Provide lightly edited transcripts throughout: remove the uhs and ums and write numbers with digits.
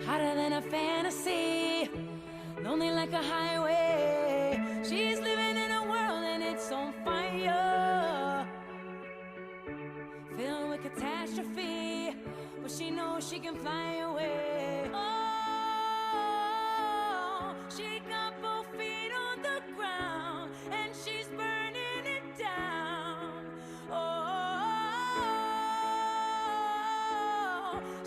hotter than a fantasy, lonely like a highway. She's living in a world and it's on fire, filled with catastrophe, but she knows she can fly away. Oh, she got both feet on the ground and she's burning it down. Oh,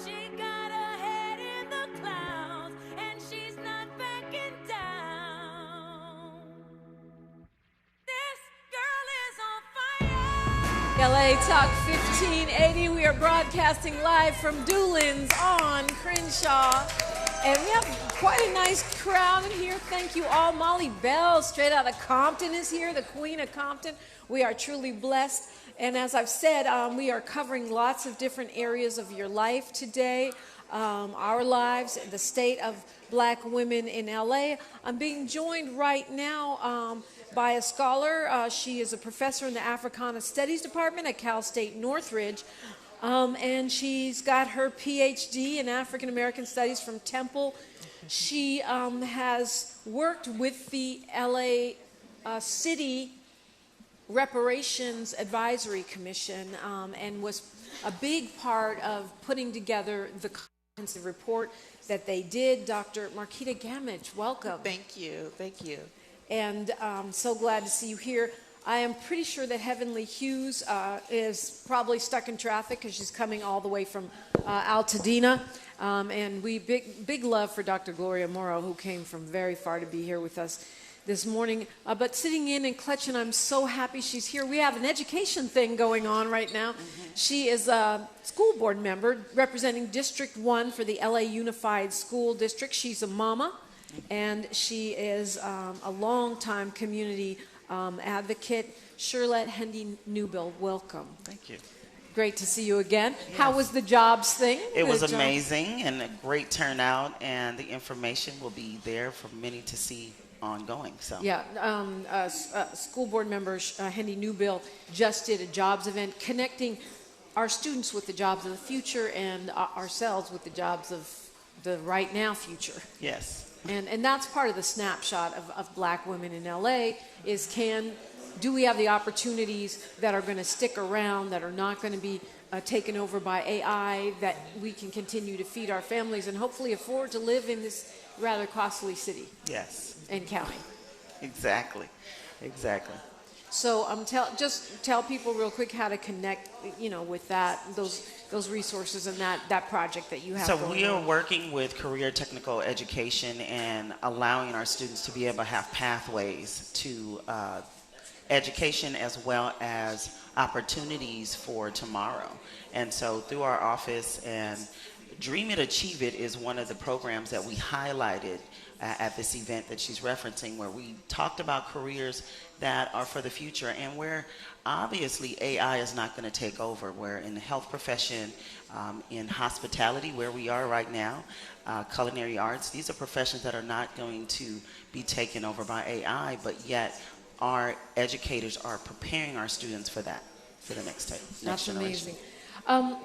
she got her head in the clouds and she's not backing down. This girl is on fire. KBLA Talk 1580. We are broadcasting live from Dulans on Crenshaw. And we have quite a nice crowd in here. Thank you all. Molly Bell, straight out of Compton, is here, the queen of Compton. We are truly blessed. And as I've said, we are covering lots of different areas of your life today. Our lives, the state of black women in LA. I'm being joined right now by a scholar. She is a professor in the Africana Studies Department at Cal State Northridge. And she's got her PhD in African American Studies from Temple. She has worked with the LA City Reparations Advisory Commission and was a big part of putting together the comprehensive report that they did. Dr. Marquita Gamage, welcome. Thank you. Thank you. And so glad to see you here. I am pretty sure that Heavenly Hughes is probably stuck in traffic because she's coming all the way from Altadena. And we big love for Dr. Gloria Morrow, who came from very far to be here with us this morning. But sitting in and clutching, I'm so happy she's here. We have an education thing going on right now. Mm-hmm. She is a school board member representing District 1 for the LA Unified School District. She's a mama, and she is a longtime community advocate. Shirlette Hendy Newbill, welcome. Thank you. Great to see you again. Yes. How was the jobs thing? It was amazing and a great turnout, and the information will be there for many to see ongoing. So yeah, school board member Hendy Newbill just did a jobs event connecting our students with the jobs of the future and ourselves with the jobs of the right now future. Yes. And that's part of the snapshot of black women in LA is do we have the opportunities that are going to stick around, that are not going to be taken over by AI, that we can continue to feed our families and hopefully afford to live in this rather costly city. Yes. And county. Exactly. Exactly. So just tell people real quick how to connect, with those resources and that project that you have. So we are working with career technical education and allowing our students to be able to have pathways to education as well as opportunities for tomorrow. And so through our office, and Dream It, Achieve It is one of the programs that we highlighted at this event that she's referencing, where we talked about careers that are for the future and where obviously AI is not going to take over. We're in the health profession, in hospitality, where we are right now, culinary arts. These are professions that are not going to be taken over by AI, but yet our educators are preparing our students for that, for the next generation. That's amazing.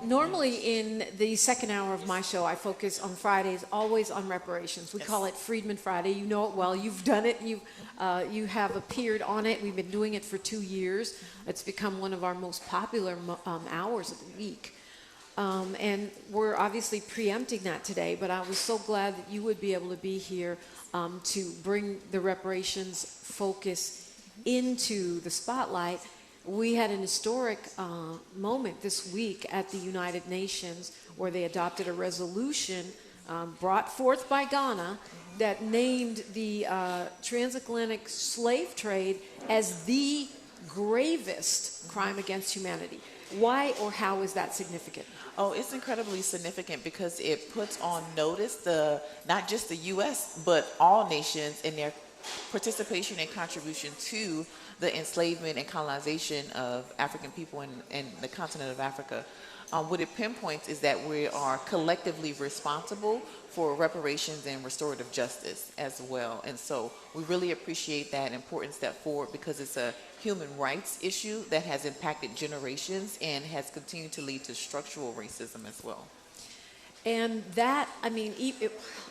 Normally in the second hour of my show, I focus on Fridays always on reparations. We call it Freedman Friday. You know it well. You've done it. You have appeared on it. We've been doing it for 2 years. It's become one of our most popular hours of the week. And we're obviously preempting that today, but I was so glad that you would be able to be here to bring the reparations focus into the spotlight. We had an historic moment this week at the United Nations where they adopted a resolution brought forth by Ghana that named the transatlantic slave trade as the gravest crime against humanity. Why or how is that significant? Oh, it's incredibly significant because it puts on notice not just the U.S., but all nations in their participation and contribution to the enslavement and colonization of African people in the continent of Africa. What it pinpoints is that we are collectively responsible for reparations and restorative justice as well. And so we really appreciate that important step forward because it's a human rights issue that has impacted generations and has continued to lead to structural racism as well. And that, I mean,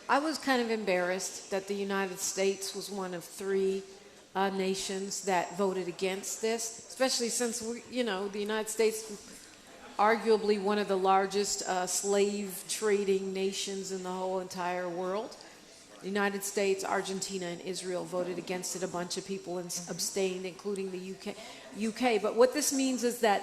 I was kind of embarrassed that the United States was one of three nations that voted against this, especially since the United States, arguably one of the largest slave trading nations in the whole entire world. The United States, Argentina, and Israel voted against it. A bunch of people abstained, including the UK. But what this means is that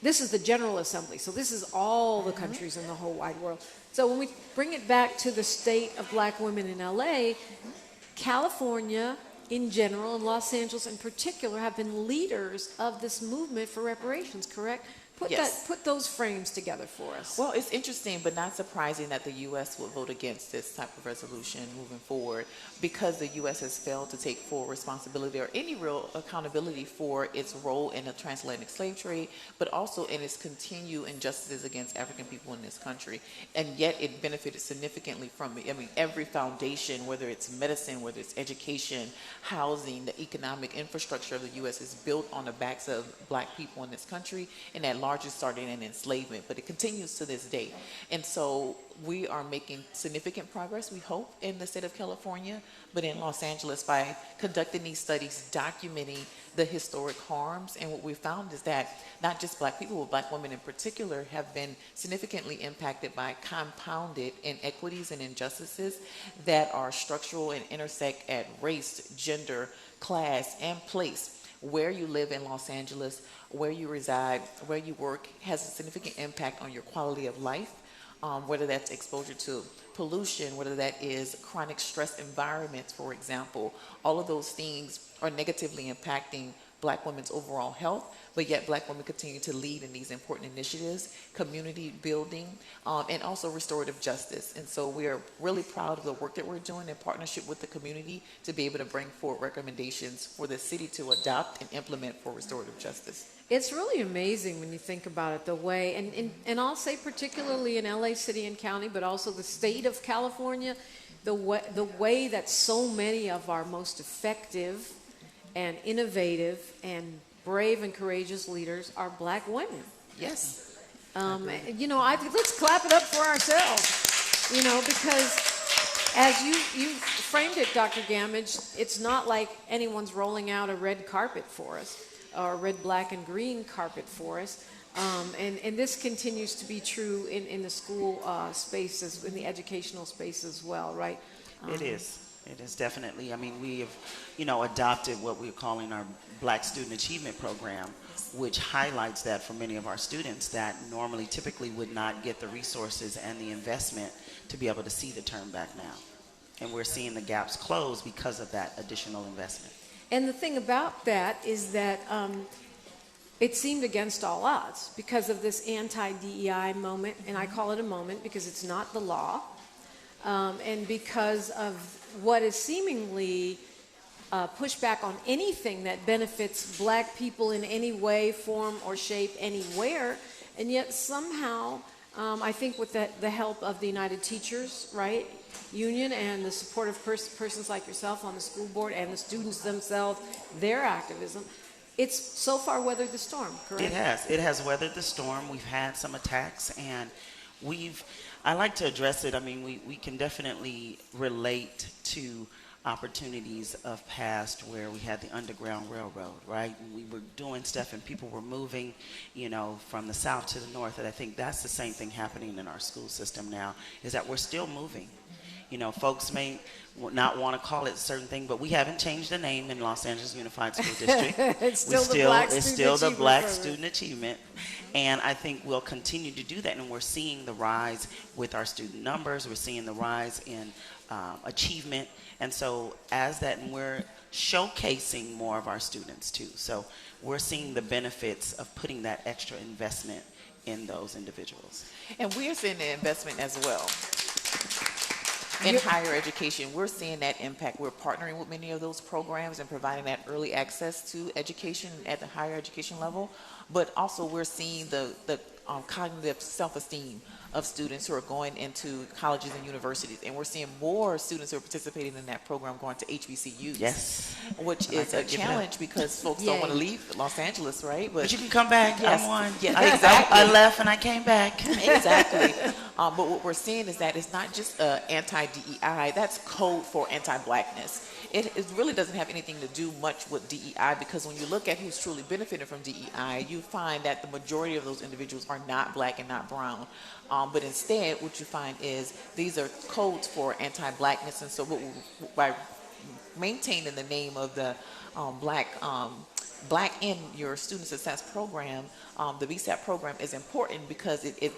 this is the General Assembly, so this is all the countries in the whole wide world. So when we bring it back to the state of black women in LA, California in general and Los Angeles in particular have been leaders of this movement for reparations, correct? Yes. Put those frames together for us. Well, it's interesting, but not surprising that the U.S. would vote against this type of resolution moving forward, because the U.S. has failed to take full responsibility or any real accountability for its role in the transatlantic slave trade, but also in its continued injustices against African people in this country. And yet it benefited significantly from it. I mean, every foundation, whether it's medicine, whether it's education, housing, the economic infrastructure of the U.S. is built on the backs of black people in this country, and that largest started in enslavement, but it continues to this day. And so we are making significant progress, we hope, in the state of California, but in Los Angeles by conducting these studies, documenting the historic harms. And what we found is that not just black people, but black women in particular have been significantly impacted by compounded inequities and injustices that are structural and intersect at race, gender, class, and place. Where you live in Los Angeles, where you reside, where you work has a significant impact on your quality of life, whether that's exposure to pollution, whether that is chronic stress environments, for example. All of those things are negatively impacting black women's overall health, but yet black women continue to lead in these important initiatives, community building, and also restorative justice. And so we are really proud of the work that we're doing in partnership with the community to be able to bring forward recommendations for the city to adopt and implement for restorative justice. It's really amazing when you think about it, the way, and I'll say particularly in LA City and County, but also the state of California, the way that so many of our most effective and innovative and brave and courageous leaders are black women. Yes. Let's clap it up for ourselves, because as you framed it, Dr. Gamage, it's not like anyone's rolling out a red carpet for us, or a red, black, and green carpet for us. And this continues to be true in the school spaces, in the educational space as well, right? It is. It is definitely. I mean, we have, adopted what we're calling our Black Student Achievement Program, which highlights that for many of our students that normally typically would not get the resources and the investment to be able to see the turn back now. And we're seeing the gaps close because of that additional investment. And the thing about that is that it seemed against all odds because of this anti-DEI moment, and I call it a moment because it's not the law, and because of what is seemingly pushback on anything that benefits black people in any way, form, or shape anywhere. And yet somehow, I think with the help of the United Teachers, right, Union, and the support of persons like yourself on the school board and the students themselves, their activism, it's so far weathered the storm, correct? It has. It has weathered the storm. We've had some attacks, and I like to address it. I mean, we can definitely relate to opportunities of past where we had the Underground Railroad, right? And we were doing stuff and people were moving, from the south to the north. And I think that's the same thing happening in our school system now, is that we're still moving. Folks may not want to call it a certain thing, but we haven't changed the name in Los Angeles Unified School District. It's still the Black Student Achievement. And I think we'll continue to do that. And we're seeing the rise with our student numbers. We're seeing the rise in achievement. And so and we're showcasing more of our students too. So we're seeing the benefits of putting that extra investment in those individuals. And we're seeing the investment as well. In higher education, we're seeing that impact. We're partnering with many of those programs and providing that early access to education at the higher education level. But also we're seeing the cognitive self-esteem of students who are going into colleges and universities. And we're seeing more students who are participating in that program going to HBCUs. Yes. Which is a challenge because folks don't want to leave Los Angeles, right? But you can come back. Yes. I'm one. Yeah, exactly. I left and I came back. Exactly. But what we're seeing is that it's not just anti-DEI, that's code for anti-blackness. It really doesn't have anything to do much with DEI, because when you look at who's truly benefiting from DEI, you find that the majority of those individuals are not black and not brown. But instead, what you find is these are codes for anti-blackness. And so by maintaining the name of the Black in your student success program, the BSAP program is important because it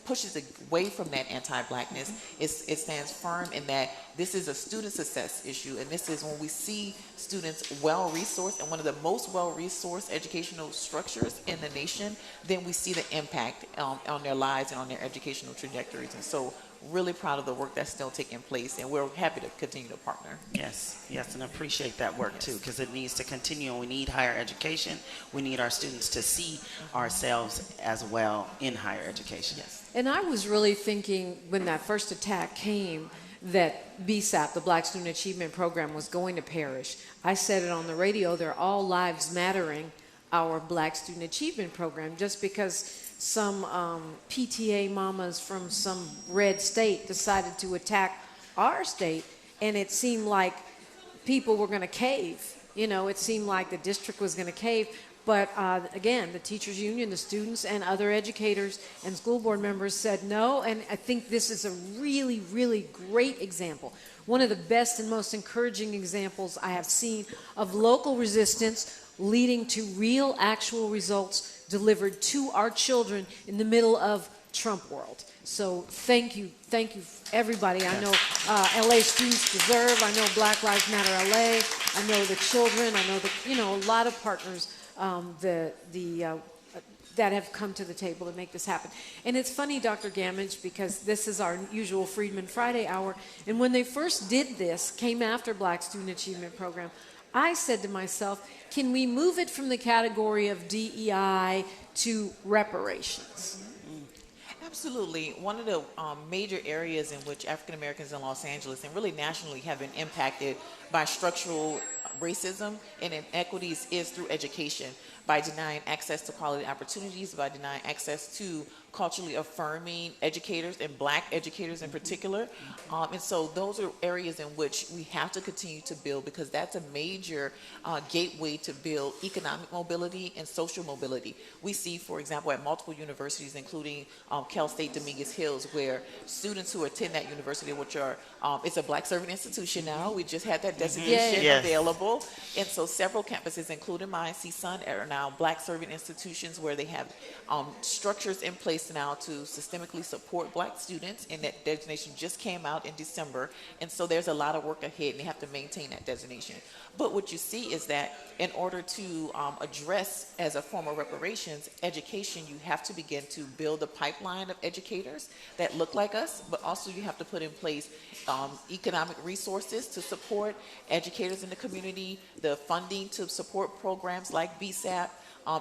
pushes away from that anti-blackness. It stands firm in that this is a student success issue, and this is when we see students well-resourced and one of the most well-resourced educational structures in the nation, then we see the impact on their lives and on their educational trajectories. And so really proud of the work that's still taking place, and we're happy to continue to partner. Yes, and I appreciate that work too, because it needs to continue, and we need higher education. We need our students to see ourselves as well in higher education. Yes. And I was really thinking when that first attack came that BSAP, the Black Student Achievement Program, was going to perish. I said it on the radio, they're all lives mattering, our Black Student Achievement Program, just because some PTA mamas from some red state decided to attack our state, and it seemed like people were going to cave. It seemed like the district was going to cave. But again, the teachers union, the students, and other educators and school board members said no, and I think this is a really, really great example. One of the best and most encouraging examples I have seen of local resistance leading to real, actual results delivered to our children in the middle of Trump world. So thank you, everybody. I know LA students deserve. I know Black Lives Matter LA. I know the children. I know a lot of partners that have come to the table to make this happen. And it's funny, Dr. Gamage, because this is our usual Freedman Friday hour. And when they first did this, came after Black Student Achievement Program, I said to myself, can we move it from the category of DEI to reparations? Absolutely. One of the major areas in which African Americans in Los Angeles and really nationally have been impacted by structural racism and inequities is through education, by denying access to quality opportunities, by denying access to culturally affirming educators and Black educators in particular. And so those are areas in which we have to continue to build, because that's a major gateway to build economic mobility and social mobility. We see, for example, at multiple universities, including Cal State Dominguez Hills, where students who attend that university, which are, it's a Black serving institution now. We just had that designation available. And so several campuses, including mine, CSUN, are now Black serving institutions where they have structures in place now to systemically support Black students, and that designation just came out in December. And so there's a lot of work ahead, and they have to maintain that designation. But what you see is that in order to address, as a form of reparations, education, you have to begin to build a pipeline of educators that look like us, but also you have to put in place economic resources to support educators in the community, the funding to support programs like BSAP,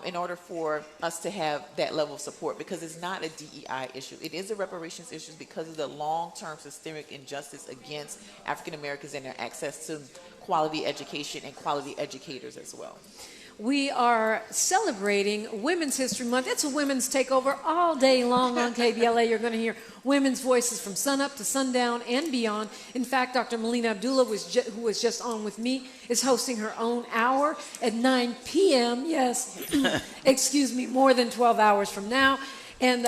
in order for us to have that level of support, because it's not a DEI issue. It is a reparations issue because of the long-term systemic injustice against African Americans and their access to quality education and quality educators as well. We are celebrating Women's History Month. It's a women's takeover all day long on KBLA. You're going to hear women's voices from sunup to sundown and beyond. In fact, Dr. Melina Abdullah, who was just on with me, is hosting her own hour at 9 p.m. Yes, excuse me, more than 12 hours from now. And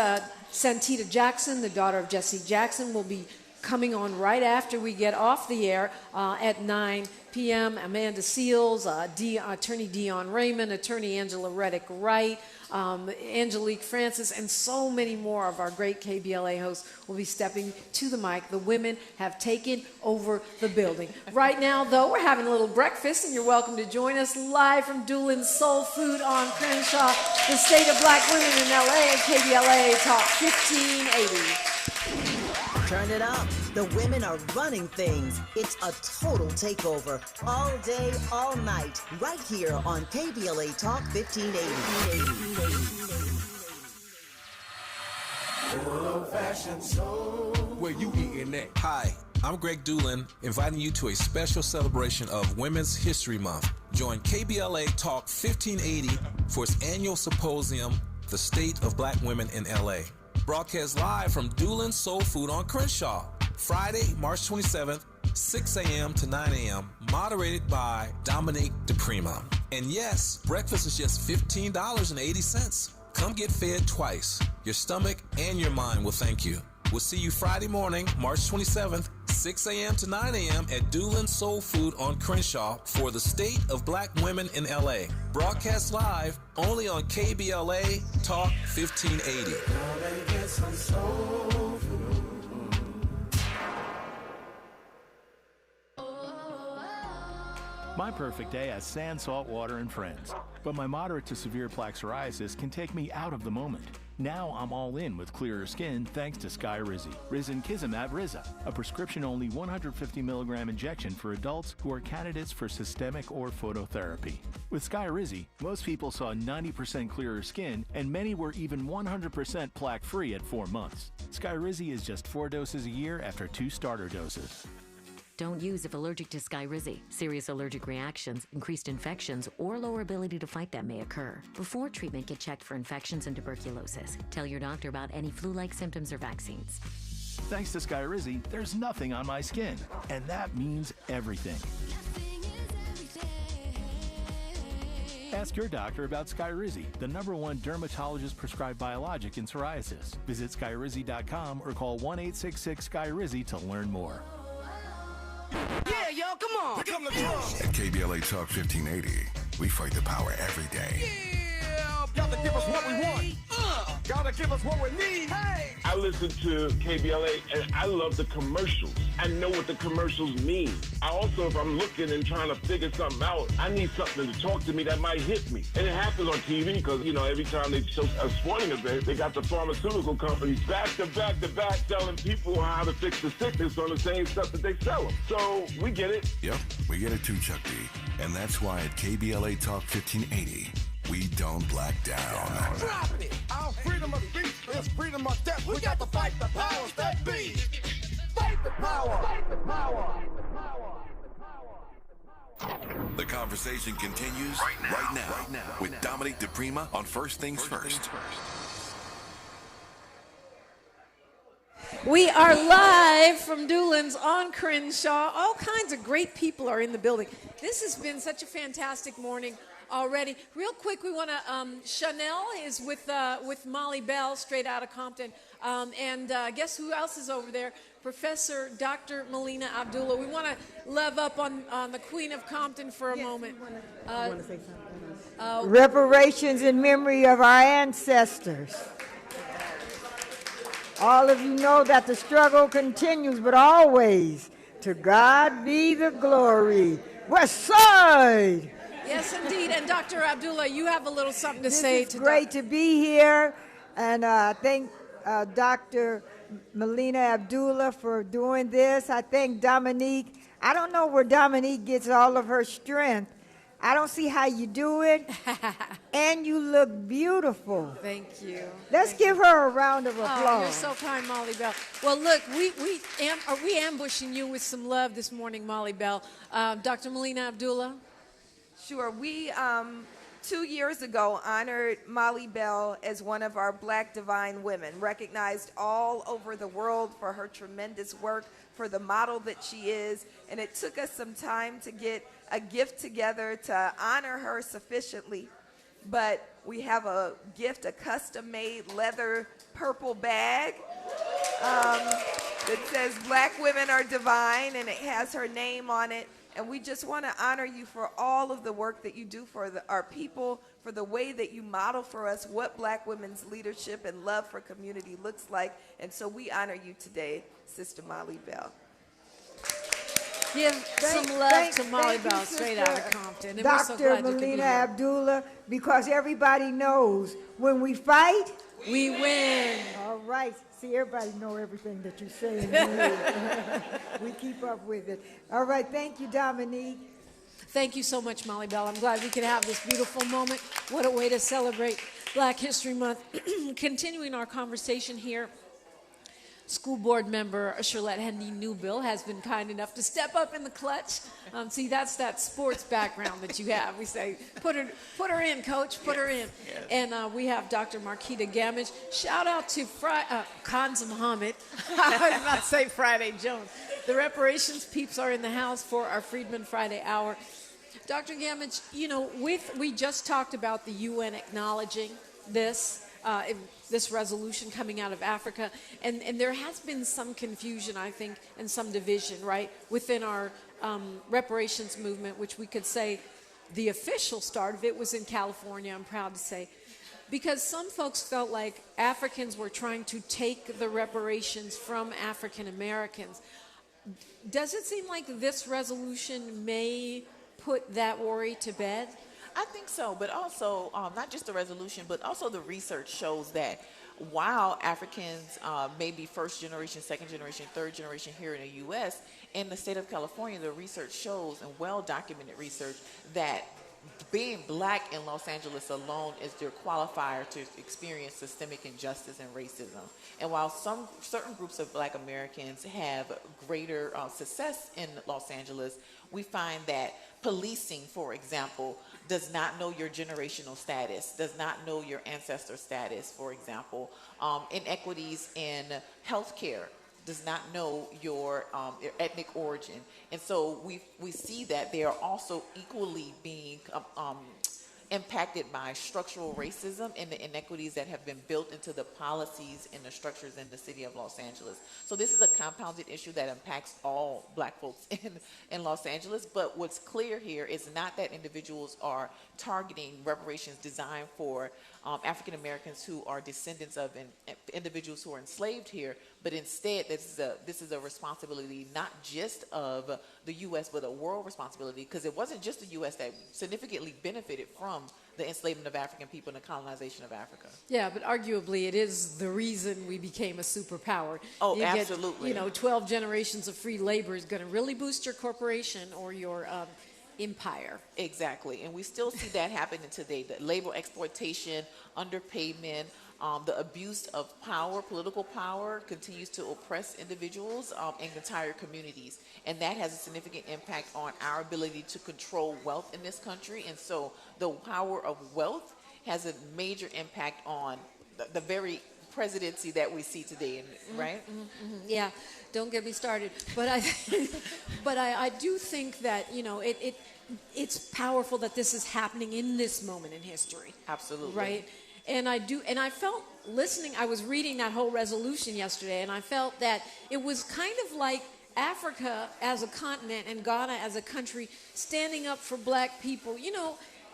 Santita Jackson, the daughter of Jesse Jackson, will be coming on right after we get off the air at 9 p.m. Amanda Seals, Attorney Dion Raymond, Attorney Angela Reddick Wright, Angelique Francis, and so many more of our great KBLA hosts will be stepping to the mic. The women have taken over the building. Right now, though, we're having a little breakfast, and you're welcome to join us live from Dulans Soul Food on Crenshaw, the state of Black women in LA, at KBLA Talk 1580. Turn it up. The women are running things. It's a total takeover. All day, all night. Right here on KBLA Talk 1580. Where you eating at? Hi, I'm Greg Dulans, inviting you to a special celebration of Women's History Month. Join KBLA Talk 1580 for its annual symposium, The State of Black Women in LA. Broadcast live from Dulans Soul Food on Crenshaw, Friday, March 27th, 6 a.m. to 9 a.m., moderated by Dominique Diprima. And yes, breakfast is just $15.80. Come get fed twice. Your stomach and your mind will thank you. We'll see you Friday morning, March 27th, 6 a.m. to 9 a.m. at Dulans Soul Food on Crenshaw for the State of Black Women in LA. Broadcast live only on KBLA Talk 1580. My perfect day has sand, salt, water, and friends. But my moderate to severe plaque psoriasis can take me out of the moment. Now I'm all in with clearer skin thanks to Skyrizi. Risankizumab Riza, a prescription-only 150 milligram injection for adults who are candidates for systemic or phototherapy. With Skyrizi, most people saw 90% clearer skin, and many were even 100% plaque-free at 4 months. Skyrizi is just 4 doses a year after 2 starter doses. Don't use if allergic to Skyrizi. Serious allergic reactions, increased infections, or lower ability to fight them may occur. Before treatment, get checked for infections and tuberculosis. Tell your doctor about any flu-like symptoms or vaccines. Thanks to Skyrizi, there's nothing on my skin, and that means everything. Ask your doctor about Skyrizi, the #1 dermatologist-prescribed biologic in psoriasis. Visit skyrizi.com or call 1-866-SKYRIZI to learn more. Yeah, y'all, come on. At KBLA Talk 1580, we fight the power every day. Yeah, gotta give us what we want. Gotta give us what we need. Hey. I listen to KBLA and I love the commercials. I know what the commercials mean. I also, if I'm looking and trying to figure something out, I need something to talk to me that might hit me. And it happens on TV because, you know, every time they show a sporting event, they got the pharmaceutical companies back to back telling people how to fix the sickness on the same stuff that they sell them. So we get it. Yep, we get it too, Chuck D. And that's why at KBLA Talk 1580, we don't black down. Drop it. Our freedom of speech is freedom of death. We got to fight the powers that be. Fight the power. Fight the power. The conversation continues right now with Dominique Diprima on First Things First. We are live from Dulans on Crenshaw. All kinds of great people are in the building. This has been such a fantastic morning already. Real quick, we want to, Chanel is with Molly Bell, straight out of Compton. And guess who else is over there? Professor Dr. Melina Abdullah. We want to lev up on the Queen of Compton for a moment. I want to say something. Reparations in memory of our ancestors. All of you know that the struggle continues, but always to God be the glory. West Side! Yes, indeed. And Dr. Abdullah, you have a little something to say. It's great to be here, and I thank Dr. Melina Abdullah for doing this. I thank Dominique. I don't know where Dominique gets all of her strength. I don't see how you do it, and you look beautiful. Thank you. Let's give her a round of applause. Oh, you're so kind, Molly Bell. Well, look, are we ambushing you with some love this morning, Molly Bell? Dr. Melina Abdullah? Sure. We, 2 years ago, honored Molly Bell as one of our Black Divine Women, recognized all over the world for her tremendous work, for the model that she is. And it took us some time to get a gift together to honor her sufficiently. But we have a gift, a custom-made leather purple bag that says Black Women Are Divine, and it has her name on it. And we just want to honor you for all of the work that you do for our people, for the way that you model for us what Black women's leadership and love for community looks like. And so we honor you today, Sister Molly Bell. Give some love to Molly Bell, straight out of Compton. And we're so glad you could be Melina here. Abdullah, because everybody knows when we fight, we win. All right. See, everybody know everything that you say. We keep up with it. All right. Thank you, Dominique. Thank you so much, Molly Bell. I'm glad we could have this beautiful moment. What a way to celebrate Black History Month. Continuing our conversation here School board member Charlotte Hendy Newbill has been kind enough to step up in the clutch. See, that's that sports background that you have. We say, put her in, coach, put her in. Yes. And we have Dr. Marquita Gamage. Shout out to Khanza Muhammad. I was about to say Friday Jones. The reparations peeps are in the house for our Freedman Friday Hour. Dr. Gamage, we just talked about the UN acknowledging this resolution coming out of Africa, and there has been some confusion, I think, and some division, right, within our reparations movement, which we could say the official start of it was in California, I'm proud to say, because some folks felt like Africans were trying to take the reparations from African Americans. Does it seem like this resolution may put that worry to bed? I think so, but also not just the resolution, but also the research shows that while Africans may be first generation, second generation, third generation here in the U.S., in the state of California, the research shows, and well-documented research, that being black in Los Angeles alone is their qualifier to experience systemic injustice and racism. And while certain groups of black Americans have greater success in Los Angeles, we find that policing, for example, does not know your generational status, does not know your ancestor status, for example. Inequities in healthcare does not know your ethnic origin. And so we see that they are also equally being impacted by structural racism and the inequities that have been built into the policies and the structures in the city of Los Angeles. So this is a compounded issue that impacts all black folks in Los Angeles. But what's clear here is not that individuals are targeting reparations designed for African Americans who are descendants of individuals who are enslaved here, but instead this is a responsibility not just of the U.S. but a world responsibility, because it wasn't just the U.S. that significantly benefited from the enslavement of African people and the colonization of Africa. Yeah, but arguably it is the reason we became a superpower. Oh, you absolutely. Get, 12 generations of free labor is going to really boost your corporation or your empire. Exactly, and we still see that happening today. The labor exploitation, underpayment, the abuse of power, political power, continues to oppress individuals and entire communities. And that has a significant impact on our ability to control wealth in this country. And so the power of wealth has a major impact on the very presidency that we see today, right? Yeah, don't get me started. But I do think that, it's powerful that this is happening in this moment in history. Absolutely. Right? And I felt listening, I was reading that whole resolution yesterday, and I felt that it was kind of like Africa as a continent and Ghana as a country standing up for black people,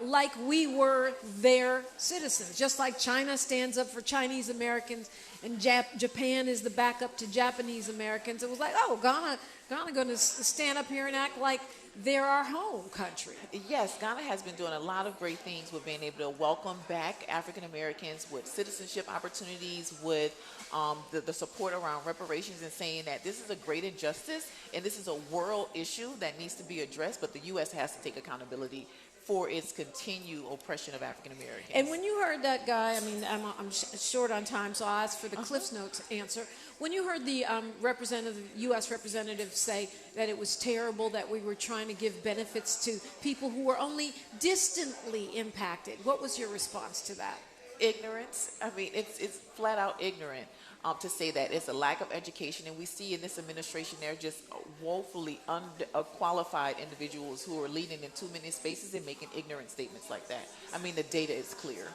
like we were their citizens, just like China stands up for Chinese Americans and Japan is the backup to Japanese Americans. It was like, oh, Ghana going to stand up here and act like they're our home country. Yes, Ghana has been doing a lot of great things with being able to welcome back African Americans with citizenship opportunities, with the support around reparations, and saying that this is a great injustice and this is a world issue that needs to be addressed, but the U.S. has to take accountability for its continued oppression of African Americans. And when you heard that guy, I'm short on time, so I'll ask for the Cliff's Notes answer. When you heard the U.S. representative say that it was terrible that we were trying to give benefits to people who were only distantly impacted, what was your response to that? Ignorance. It's flat out ignorant to say that. It's a lack of education, and we see in this administration they're just woefully qualified individuals who are leading in too many spaces and making ignorant statements like that. The data is clear.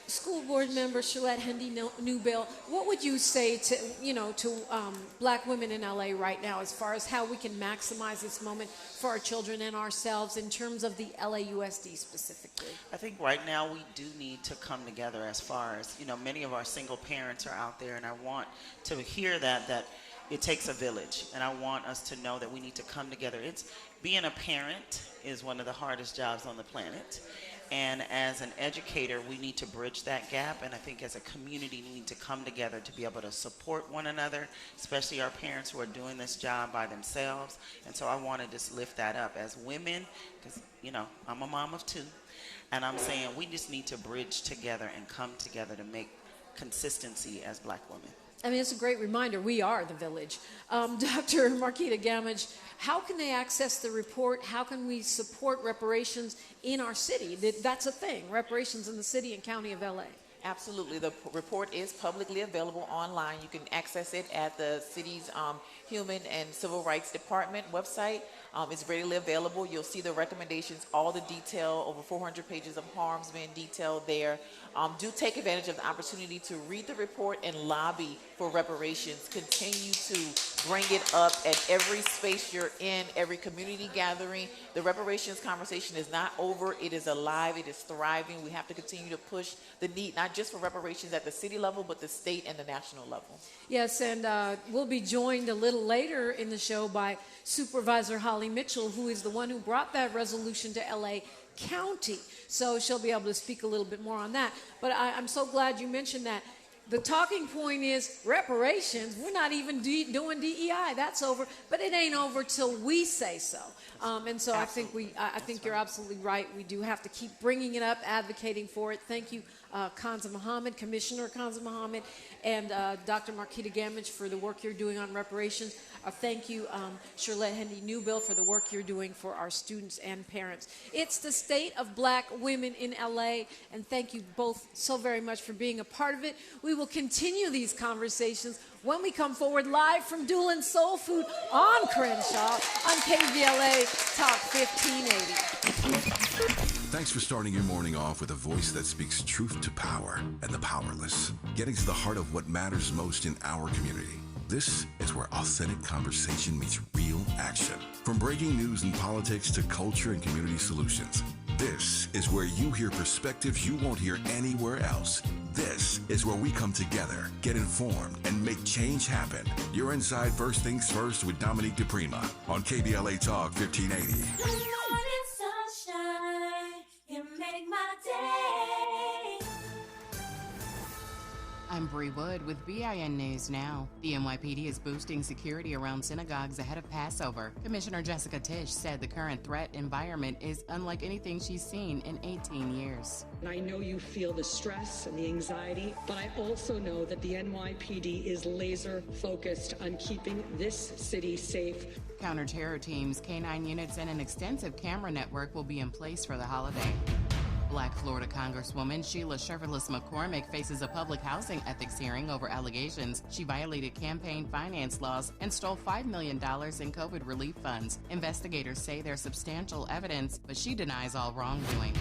School board member Charlotte Hendy Newbill, what would you say to black women in LA right now as far as how we can maximize this moment for our children and ourselves in terms of the LAUSD specifically? I think right now we do need to come together as far as, many of our single parents are out there, and I want to hear that it takes a village, and I want us to know that we need to come together. Being a parent is one of the hardest jobs on the planet. And as an educator, we need to bridge that gap. And I think as a community, we need to come together to be able to support one another, especially our parents who are doing this job by themselves. And so I want to just lift that up as women, because, I'm a mom of two. And I'm saying we just need to bridge together and come together to make consistency as black women. I mean, it's a great reminder. We are the village. Dr. Marquita Gamage, how can they access the report? How can we support reparations in our city? That's a thing, reparations in the city and county of LA. Absolutely. The report is publicly available online. You can access it at the city's Human and Civil Rights Department website. It's readily available. You'll see the recommendations, all the detail, over 400 pages of harms being detailed there. Do take advantage of the opportunity to read the report and lobby for reparations. Continue to bring it up at every space you're in, every community gathering. The reparations conversation is not over. It is alive. It is thriving. We have to continue to push the need, not just for reparations at the city level, but the state and the national level. Yes, and we'll be joined a little later in the show by Supervisor Holly Mitchell, who is the one who brought that resolution to LA County. So she'll be able to speak a little bit more on that. But I'm so glad you mentioned that. The talking point is reparations. We're not even doing DEI. That's over. But it ain't over till we say so. And so I think you're absolutely right. We do have to keep bringing it up, advocating for it. Thank you, Kanza Muhammad, Commissioner Kanza Muhammad, and Dr. Marquita Gamage for the work you're doing on reparations. Thank you, Shirlette Hendy Newbill, for the work you're doing for our students and parents. It's the state of black women in LA, and thank you both so very much for being a part of it. We will continue these conversations when we come forward live from Dulans Soul Food on Crenshaw on KBLA Talk 1580. Thanks for starting your morning off with a voice that speaks truth to power and the powerless, getting to the heart of what matters most in our community. This is where authentic conversation meets real action. From breaking news and politics to culture and community solutions, this is where you hear perspectives you won't hear anywhere else. This is where we come together, get informed, and make change happen. You're inside First Things First with Dominique Diprima on KBLA Talk 1580. Good morning, sunshine. You make my day. I'm Bree Wood with BIN News Now. The NYPD is boosting security around synagogues ahead of Passover. Commissioner Jessica Tisch said the current threat environment is unlike anything she's seen in 18 years. And I know you feel the stress and the anxiety, but I also know that the NYPD is laser focused on keeping this city safe. Counter-terror teams, K-9 units, and an extensive camera network will be in place for the holiday. Black Florida Congresswoman Sheila Shervillis McCormick faces a public housing ethics hearing over allegations she violated campaign finance laws and stole $5 million in COVID relief funds. Investigators say there's substantial evidence, but she denies all wrongdoing.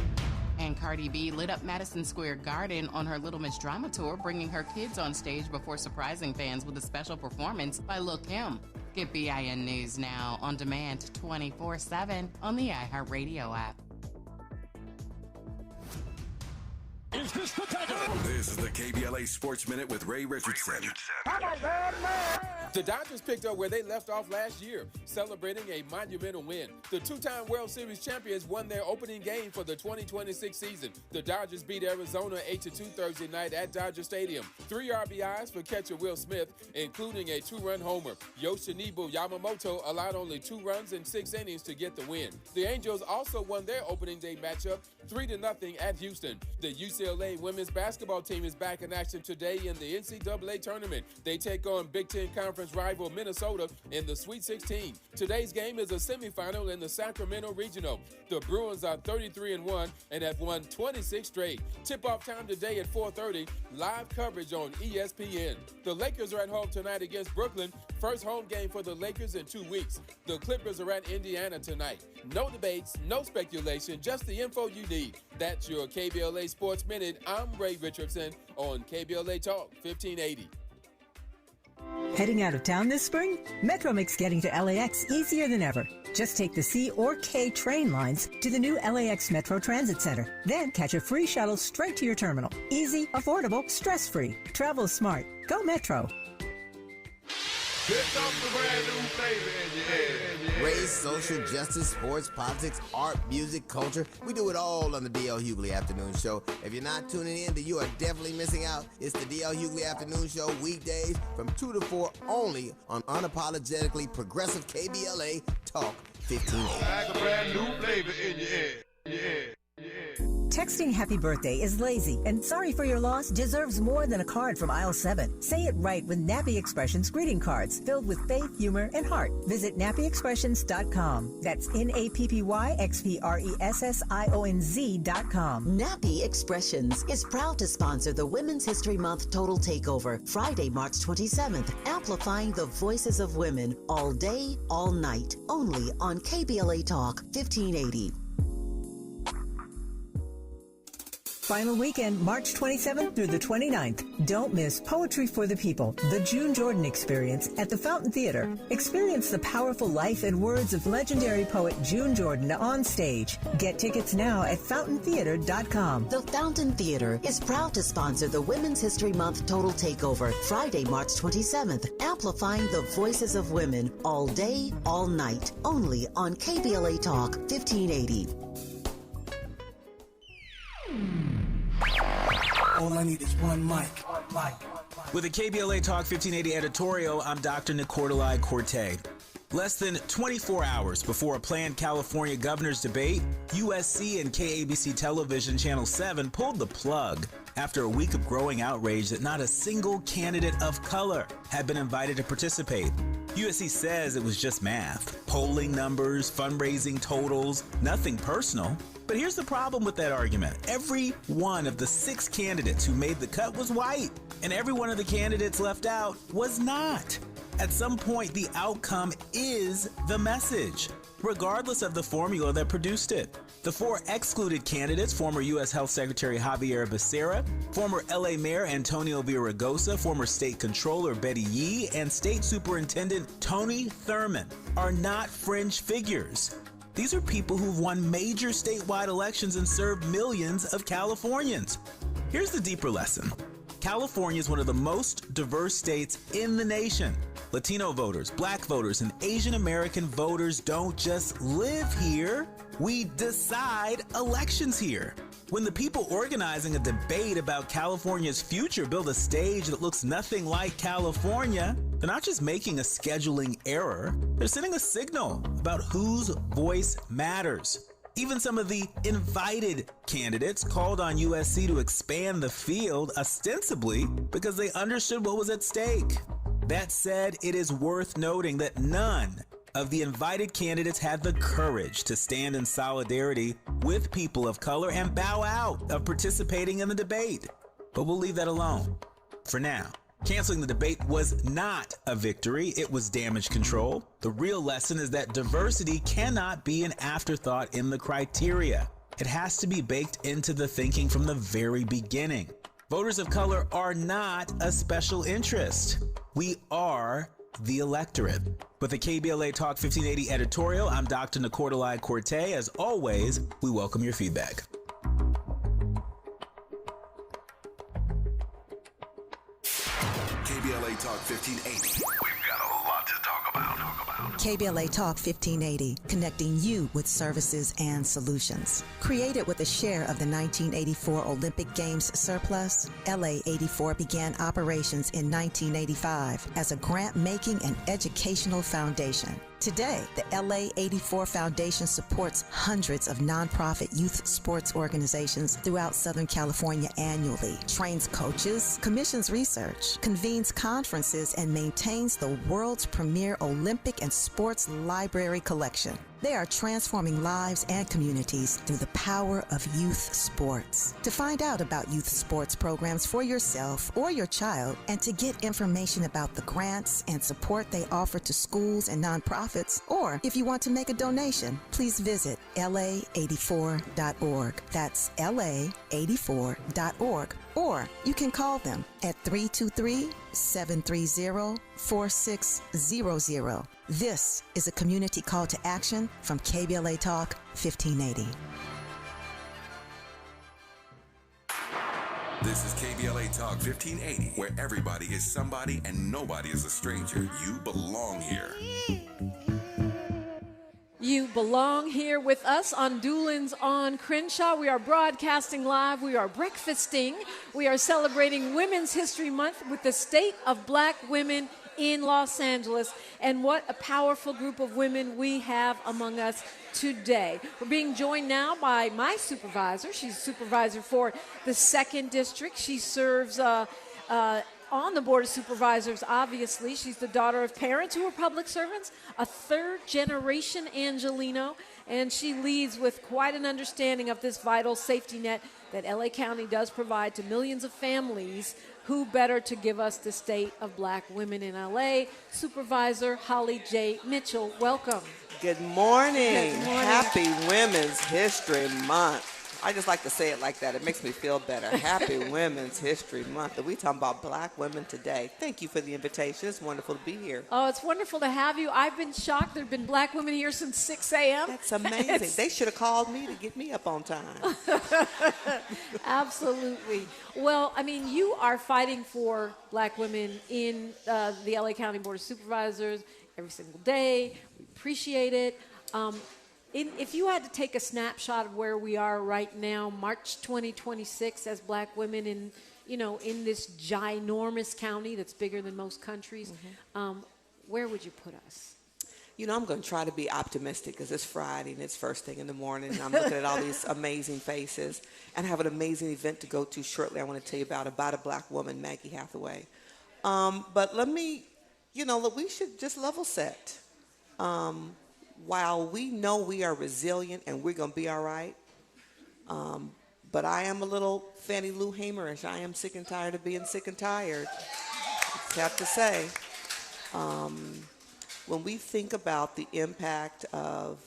And Cardi B lit up Madison Square Garden on her Little Miss Drama Tour, bringing her kids on stage before surprising fans with a special performance by Lil' Kim. Get BIN News Now on demand 24/7 on the iHeartRadio app. Is this the time? This is the KBLA Sports Minute with Ray Richardson. The Dodgers picked up where they left off last year, celebrating a monumental win. The two-time World Series champions won their opening game for the 2026 season. The Dodgers beat Arizona 8-2 Thursday night at Dodger Stadium. 3 RBIs for catcher Will Smith, including a 2-run homer. Yoshinobu Yamamoto allowed only 2 runs in 6 innings to get the win. The Angels also won their opening day matchup 3-0 at Houston. The UCLA women's basketball team is back in action today in the NCAA tournament. They take on Big Ten Conference rival Minnesota in the Sweet 16. Today's game is a semifinal in the Sacramento Regional. The Bruins are 33-1 and have won 26 straight. Tip-off time today at 4:30. Live coverage on ESPN. The Lakers are at home tonight against Brooklyn. First home game for the Lakers in 2 weeks. The Clippers are at Indiana tonight. No debates, no speculation, just the info you need. That's your KBLA Sports Minute. I'm Ray Richardson on KBLA Talk 1580. Heading out of town this spring? Metro makes getting to LAX easier than ever. Just take the C or K train lines to the new LAX Metro Transit Center. Then catch a free shuttle straight to your terminal. Easy, affordable, stress-free. Travel smart. Go Metro. Here comes the brand new flavor in your head. Race, social justice, sports, politics, art, music, culture. We do it all on the D.L. Hughley Afternoon Show. If you're not tuning in, then you are definitely missing out. It's the D.L. Hughley Afternoon Show, weekdays from 2 to 4 only on unapologetically progressive KBLA Talk 1580. Like a brand new flavor in your head. Texting happy birthday is lazy, and sorry for your loss deserves more than a card from aisle 7. Say it right with Nappy Expressions greeting cards filled with faith, humor, and heart. Visit nappyexpressions.com. That's NAPPYXPRESSIONZ.com. Nappy Expressions is proud to sponsor the Women's History Month Total Takeover, Friday, March 27th, amplifying the voices of women all day, all night, only on KBLA Talk 1580. Final weekend, March 27th through the 29th. Don't miss Poetry for the People, the June Jordan Experience at the Fountain Theater. Experience the powerful life and words of legendary poet June Jordan on stage. Get tickets now at fountaintheater.com. The Fountain Theater is proud to sponsor the Women's History Month Total Takeover, Friday, March 27th, amplifying the voices of women all day, all night, only on KBLA Talk 1580. All I need is one mic. With a KBLA Talk 1580 editorial, I'm Dr. Nicordelai Corte. Less than 24 hours before a planned California governor's debate, USC and KABC Television Channel 7 pulled the plug after a week of growing outrage that not a single candidate of color had been invited to participate. USC says it was just math, polling numbers, fundraising totals, nothing personal. But here's the problem with that argument. Every one of the 6 candidates who made the cut was white, and every one of the candidates left out was not. At some point, the outcome is the message, regardless of the formula that produced it. The 4 excluded candidates, former U.S. Health Secretary Javier Becerra, former L.A. Mayor Antonio Villaraigosa, former State Controller Betty Yee, and State Superintendent Tony Thurmond, are not fringe figures. These are people who've won major statewide elections and served millions of Californians. Here's the deeper lesson. California is one of the most diverse states in the nation. Latino voters, Black voters, and Asian American voters don't just live here. We decide elections here. When the people organizing a debate about California's future build a stage that looks nothing like California, they're not just making a scheduling error, they're sending a signal about whose voice matters. Even some of the invited candidates called on USC to expand the field, ostensibly because they understood what was at stake. That said, it is worth noting that none of the invited candidates had the courage to stand in solidarity with people of color and bow out of participating in the debate. But we'll leave that alone for now. Canceling the debate was not a victory, it was damage control. The real lesson is that diversity cannot be an afterthought in the criteria. It has to be baked into the thinking from the very beginning. Voters of color are not a special interest. We are the electorate. With the KBLA Talk 1580 editorial, I'm Dr. Nicordelai Corte. As always, we welcome your feedback. KBLA Talk 1580. We've got a lot to talk about. KBLA Talk 1580, connecting you with services and solutions. Created with a share of the 1984 Olympic Games surplus, LA 84 began operations in 1985 as a grant-making and educational foundation. Today, the LA 84 Foundation supports hundreds of nonprofit youth sports organizations throughout Southern California annually, trains coaches, commissions research, convenes conferences, and maintains the world's premier Olympic and sports library collection. They are transforming lives and communities through the power of youth sports. To find out about youth sports programs for yourself or your child, and to get information about the grants and support they offer to schools and nonprofits, or if you want to make a donation, please visit la84.org. That's la84.org. Or you can call them at 323-730-4600. This is a community call to action from KBLA Talk 1580. This is KBLA Talk 1580, where everybody is somebody and nobody is a stranger. You belong here. You belong here with us on Dulans on Crenshaw. We are broadcasting live. We are breakfasting. We are celebrating Women's History Month with the state of Black women in Los Angeles. And what a powerful group of women we have among us today. We're being joined now by my supervisor. She's supervisor for the 2nd District. She serves on the Board of Supervisors, obviously. She's the daughter of parents who were public servants, a 3rd-generation Angelino, and she leads with quite an understanding of this vital safety net that LA County does provide to millions of families. Who better to give us the state of black women in LA? Supervisor Holly J. Mitchell, welcome. Good morning. Good morning. Happy Women's History Month. I just like to say it like that. It makes me feel better. Happy Women's History Month. And we talking about black women today. Thank you for the invitation. It's wonderful to be here. Oh, it's wonderful to have you. I've been shocked. There have been black women here since 6 a.m. That's amazing. They should have called me to get me up on time. Absolutely. Well, I mean, you are fighting for black women in the LA County Board of Supervisors every single day. We appreciate it. If you had to take a snapshot of where we are right now, March 2026, as black women in this ginormous county that's bigger than most countries, where would you put us? You know, I'm going to try to be optimistic because it's Friday and it's first thing in the morning. And I'm looking at all these amazing faces. And I have an amazing event to go to shortly I want to tell you about a black woman, Maggie Hathaway. But let me, look, we should just level set. While we know we are resilient and we're going to be all right, but I am a little Fannie Lou Hamerish. I am sick and tired of being sick and tired. Just have to say. When we think about the impact of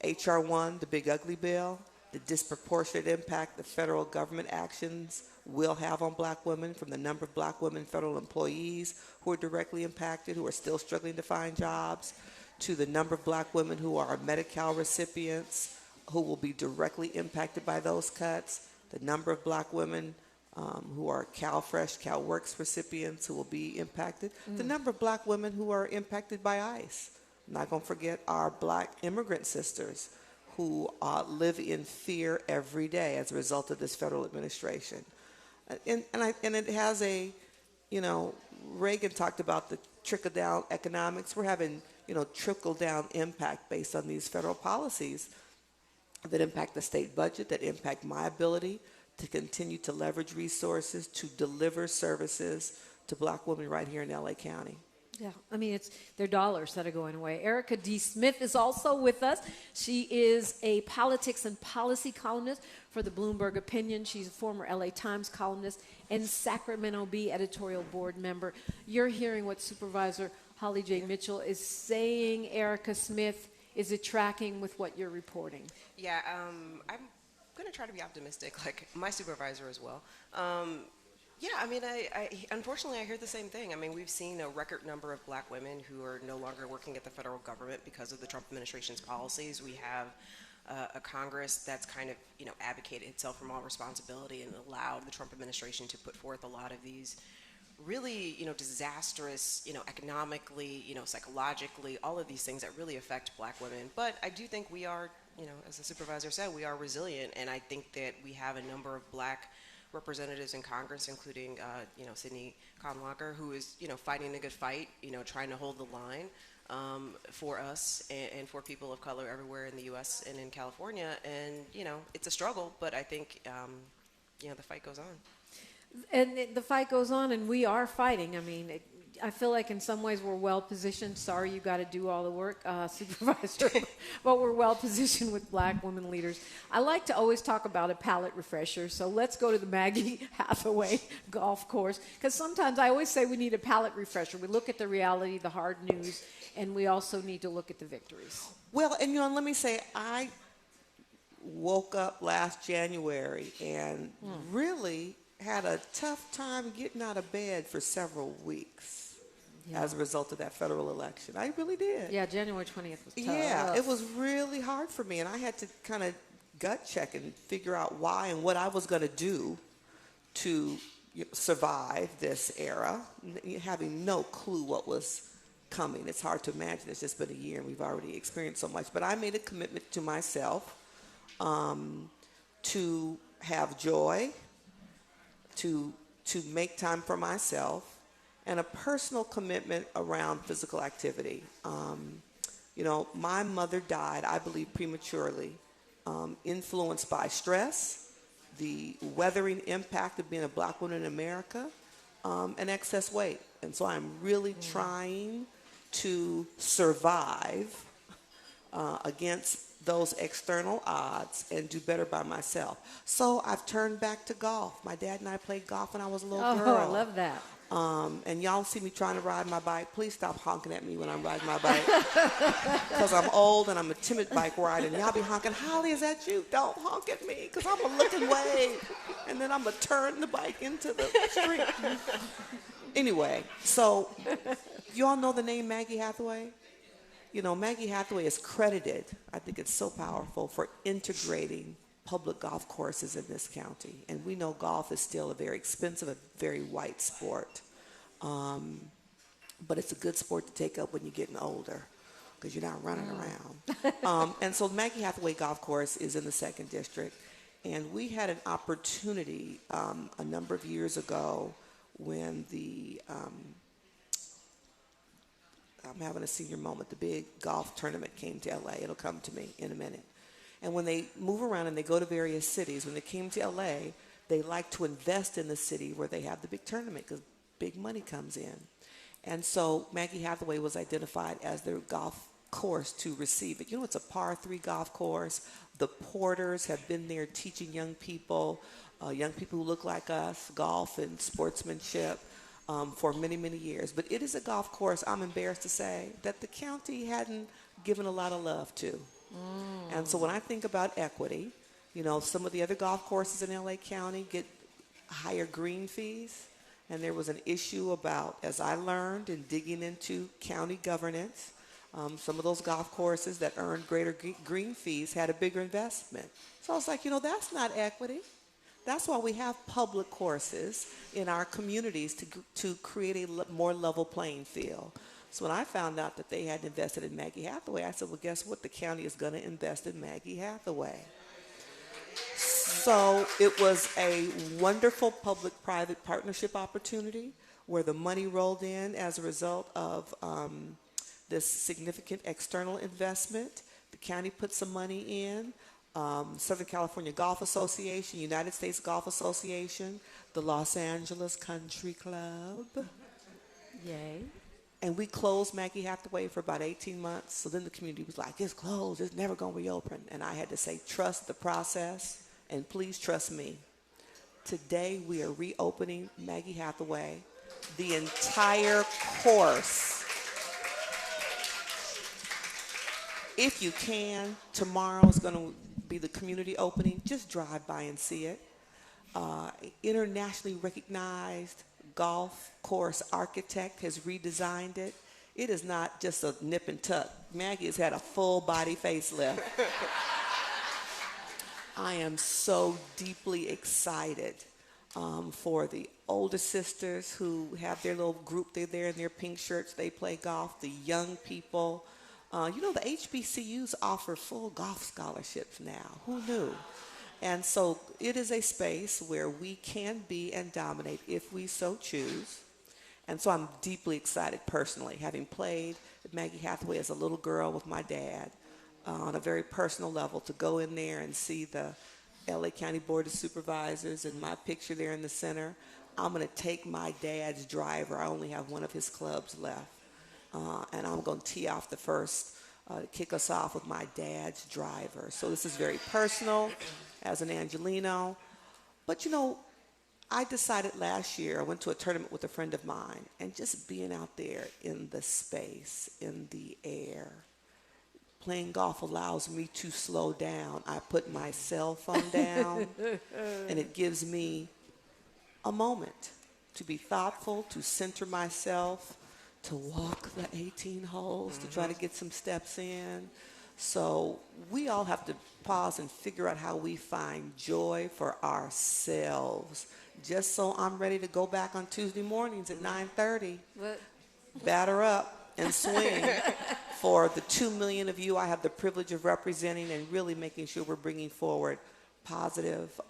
H.R. 1, the big ugly bill, the disproportionate impact the federal government actions will have on black women, from the number of black women federal employees who are directly impacted, who are still struggling to find jobs, to the number of black women who are Medi-Cal recipients who will be directly impacted by those cuts, the number of black women who are CalFresh, CalWorks recipients who will be impacted, the number of black women who are impacted by ICE. I'm not going to forget our black immigrant sisters who live in fear every day as a result of this federal administration. And it has Reagan talked about the trickle-down economics. We're having trickle-down impact based on these federal policies that impact the state budget, that impact my ability to continue to leverage resources to deliver services to black women right here in LA County. Yeah, I mean, they're dollars that are going away. Erica D. Smith is also with us. She is a politics and policy columnist for the Bloomberg Opinion. She's a former LA Times columnist and Sacramento Bee editorial board member. You're hearing what Supervisor Holly J. Mitchell is saying. Erica Smith, is it tracking with what you're reporting? Yeah, I'm going to try to be optimistic, like my supervisor as well. Yeah, I mean, I unfortunately, I hear the same thing. I mean, we've seen a record number of black women who are no longer working at the federal government because of the Trump administration's policies. We have a Congress that's kind of, advocated itself from all responsibility and allowed the Trump administration to put forth a lot of these really, disastrous, economically, psychologically, all of these things that really affect black women. But I do think we are, as the supervisor said, we are resilient, and I think that we have a number of black representatives in Congress, including, Sidney Conwalker, who is, fighting a good fight, trying to hold the line for us and for people of color everywhere in the U.S. and in California. And, it's a struggle, but I think, the fight goes on. And the fight goes on, and we are fighting. I mean, I feel like in some ways we're well positioned. Sorry, you got to do all the work, Supervisor, but we're well positioned with black women leaders. I like to always talk about a palate refresher, so let's go to the Maggie Hathaway golf course, because sometimes I always say we need a palate refresher. We look at the reality, the hard news, and we also need to look at the victories. Well, and let me say, I woke up last January and really had a tough time getting out of bed for several weeks as a result of that federal election. I really did. Yeah, January 20th was tough. Yeah, it was really hard for me, and I had to kind of gut check and figure out why and what I was going to do to survive this era, having no clue what was coming. It's hard to imagine. It's just been a year, and we've already experienced so much. But I made a commitment to myself to have joy, to make time for myself, and a personal commitment around physical activity. You know, my mother died, I believe, prematurely, influenced by stress, the weathering impact of being a black woman in America, and excess weight. And so I'm really trying to survive against those external odds and do better by myself. So I've turned back to golf. My dad and I played golf when I was a little girl. Oh, I love that. And y'all see me trying to ride my bike. Please stop honking at me when I'm riding my bike. Because I'm old and I'm a timid bike rider. And y'all be honking, Holly, is that you? Don't honk at me because I'm going to look and wave. And then I'm going to turn the bike into the street. Anyway, so you all know the name Maggie Hathaway? You know, Maggie Hathaway is credited, I think it's so powerful, for integrating public golf courses in this county. And we know golf is still a very expensive, a very white sport. But it's a good sport to take up when you're getting older because you're not running around. And so Maggie Hathaway Golf Course is in the 2nd District. And we had an opportunity a number of years ago when the, I'm having a senior moment, the big golf tournament came to LA. It'll come to me in a minute. And when they move around and they go to various cities, when they came to LA, they like to invest in the city where they have the big tournament because big money comes in. And so Maggie Hathaway was identified as their golf course to receive it. You know, it's a par 3 golf course. The porters have been there teaching young people who look like us, golf and sportsmanship for many, many years. But it is a golf course, I'm embarrassed to say, that the county hadn't given a lot of love to. And so when I think about equity, you know, some of the other golf courses in LA County get higher green fees. And there was an issue about, as I learned in digging into county governance, some of those golf courses that earned greater green fees had a bigger investment. So I was like, you know, that's not equity. That's why we have public courses in our communities to create a more level playing field. So when I found out that they had invested in Maggie Hathaway, I said, well, guess what? The county is going to invest in Maggie Hathaway. So it was a wonderful public-private partnership opportunity where the money rolled in as a result of this significant external investment. The county put some money in. Southern California Golf Association, United States Golf Association, the Los Angeles Country Club. Yay. And we closed Maggie Hathaway for about 18 months. So then the community was like, it's closed, it's never going to reopen. And I had to say, trust the process, and please trust me. Today we are reopening Maggie Hathaway, the entire course. If you can, tomorrow is going to be the community opening. Just drive by and see it. Internationally recognized golf course architect has redesigned it. It is not just a nip and tuck. Maggie has had a full body facelift. I am so deeply excited for the older sisters who have their little group. They're there in their pink shirts. They play golf. The young people. You know, the HBCUs offer full golf scholarships now. Who knew? And so it is a space where we can be and dominate if we so choose. And so I'm deeply excited personally, having played Maggie Hathaway as a little girl with my dad on a very personal level, to go in there and see the LA County Board of Supervisors and my picture there in the center. I'm going to take my dad's driver. I only have one of his clubs left. And I'm going to tee off the first, kick us off with my dad's driver. So this is very personal as an Angelino. But, you know, I decided last year, I went to a tournament with a friend of mine, and just being out there in the space, in the air, playing golf allows me to slow down. I put my cell phone down, and it gives me a moment to be thoughtful, to center myself, to walk the 18 holes, to try to get some steps in. So we all have to pause and figure out how we find joy for ourselves. Just so I'm ready to go back on Tuesday mornings at 9:30, batter up and swing for the 2 million of you I have the privilege of representing, and really making sure we're bringing forward positive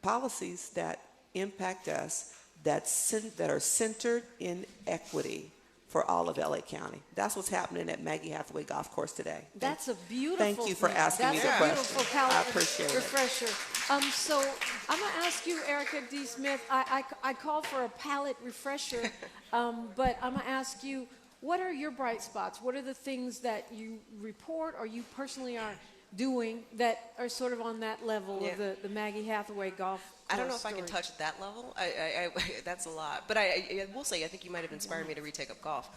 policies that impact us that are centered in equity for all of LA County. That's what's happening at Maggie Hathaway Golf Course today. That's a beautiful Thank you for thing. asking me the That's a question. beautiful palate I appreciate it. refresher. So I'm going to ask you, Erica D. Smith, I call for a palate refresher, but I'm going to ask you, what are your bright spots? What are the things that you report or you personally are doing that are sort of on that level of the Maggie Hathaway golf course I don't know if story? I can touch that level. I that's a lot. But I will say, I think you might have inspired me to retake up golf.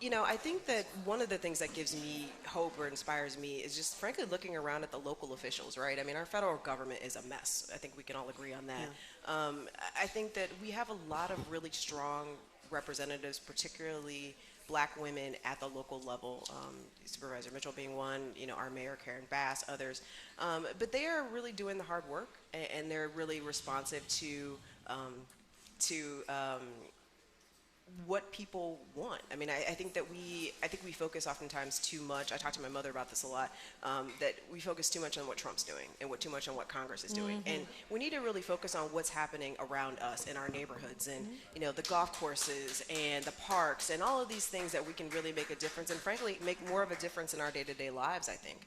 You know, I think that one of the things that gives me hope or inspires me is just frankly looking around at the local officials, right? I mean, our federal government is a mess. I think we can all agree on that. Yeah. I think that we have a lot of really strong representatives, particularly black women at the local level, Supervisor Mitchell being one, you know, our mayor Karen Bass, others, but they are really doing the hard work, and they're really responsive to what people want. I mean, I think that we focus oftentimes too much. I talk to my mother about this a lot. That we focus too much on what Trump's doing and too much on what Congress is doing. And we need to really focus on what's happening around us in our neighborhoods and you know the golf courses and the parks and all of these things that we can really make a difference and frankly make more of a difference in our day-to-day lives. I think.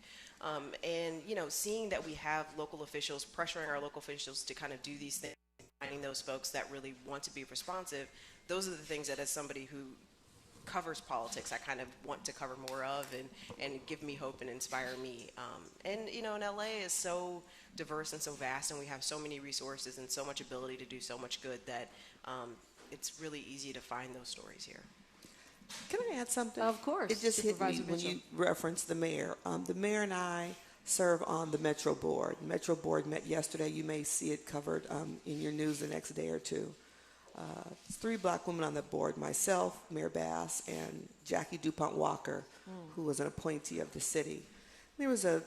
And you know, seeing that we have local officials pressuring our local officials to kind of do these things, finding those folks that really want to be responsive. Those are the things that as somebody who covers politics, I kind of want to cover more of and give me hope and inspire me. And, you know, and LA is so diverse and so vast and we have so many resources and so much ability to do so much good that it's really easy to find those stories here. Can I add something? Of course. It just hit me when you referenced the mayor. The mayor and I serve on the Metro Board. The Metro Board met yesterday. You may see it covered in your news the next day or two. It's 3 black women on the board, myself, Mayor Bass, and Jackie DuPont Walker, who was an appointee of the city. There was a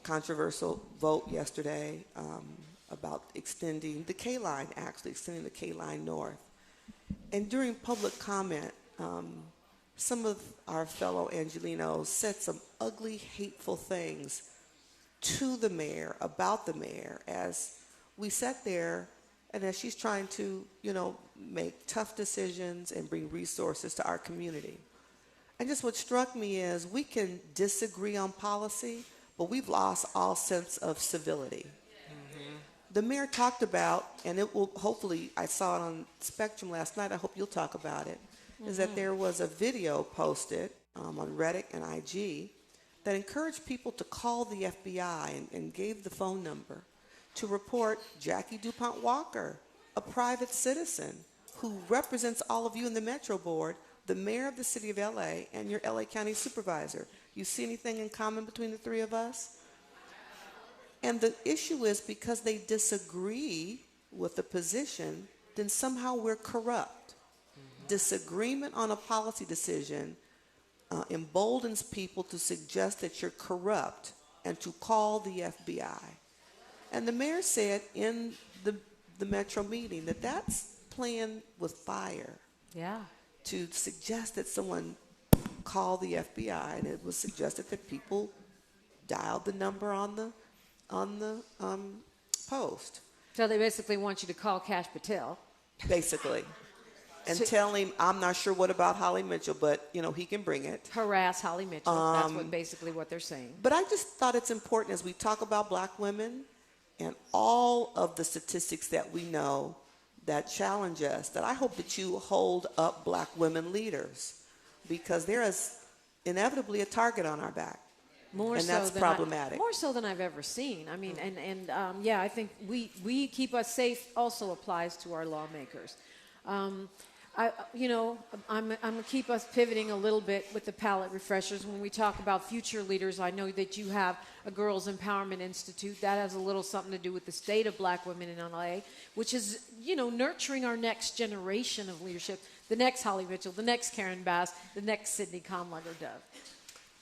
controversial vote yesterday about extending the K-line, actually extending the K-line north. And during public comment, some of our fellow Angelenos said some ugly, hateful things to the mayor, about the mayor, as we sat there and as she's trying to, you know, make tough decisions and bring resources to our community. And just what struck me is we can disagree on policy, but we've lost all sense of civility. The mayor talked about, and it will hopefully, I saw it on Spectrum last night, I hope you'll talk about it, is that there was a video posted on Reddit and IG that encouraged people to call the FBI and gave the phone number to report Jackie DuPont Walker, a private citizen who represents all of you in the Metro Board, the mayor of the city of LA, and your LA County supervisor. You see anything in common between the 3 of us? And the issue is because they disagree with the position, then somehow we're corrupt. Disagreement on a policy decision emboldens people to suggest that you're corrupt and to call the FBI. And the mayor said in the Metro meeting that that's playing with fire. Yeah. To suggest that someone call the FBI, and it was suggested that people dialed the number on the post. So they basically want you to call Kash Patel. Basically. And tell him, I'm not sure what about Holly Mitchell, but, you know, he can bring it. Harass Holly Mitchell. That's basically what they're saying. But I just thought it's important as we talk about black women and all of the statistics that we know that challenge us, that I hope that you hold up black women leaders because there is inevitably a target on our back. And that's problematic. More so than I've ever seen. I mean, yeah, I think we keep us safe also applies to our lawmakers. I'm gonna keep us pivoting a little bit with the palate refreshers. When we talk about future leaders, I know that you have a Girls Empowerment Institute that has a little something to do with the state of black women in LA, which is, you know, nurturing our next generation of leadership, the next Holly Mitchell, the next Karen Bass, the next Sidney Conlager Dove.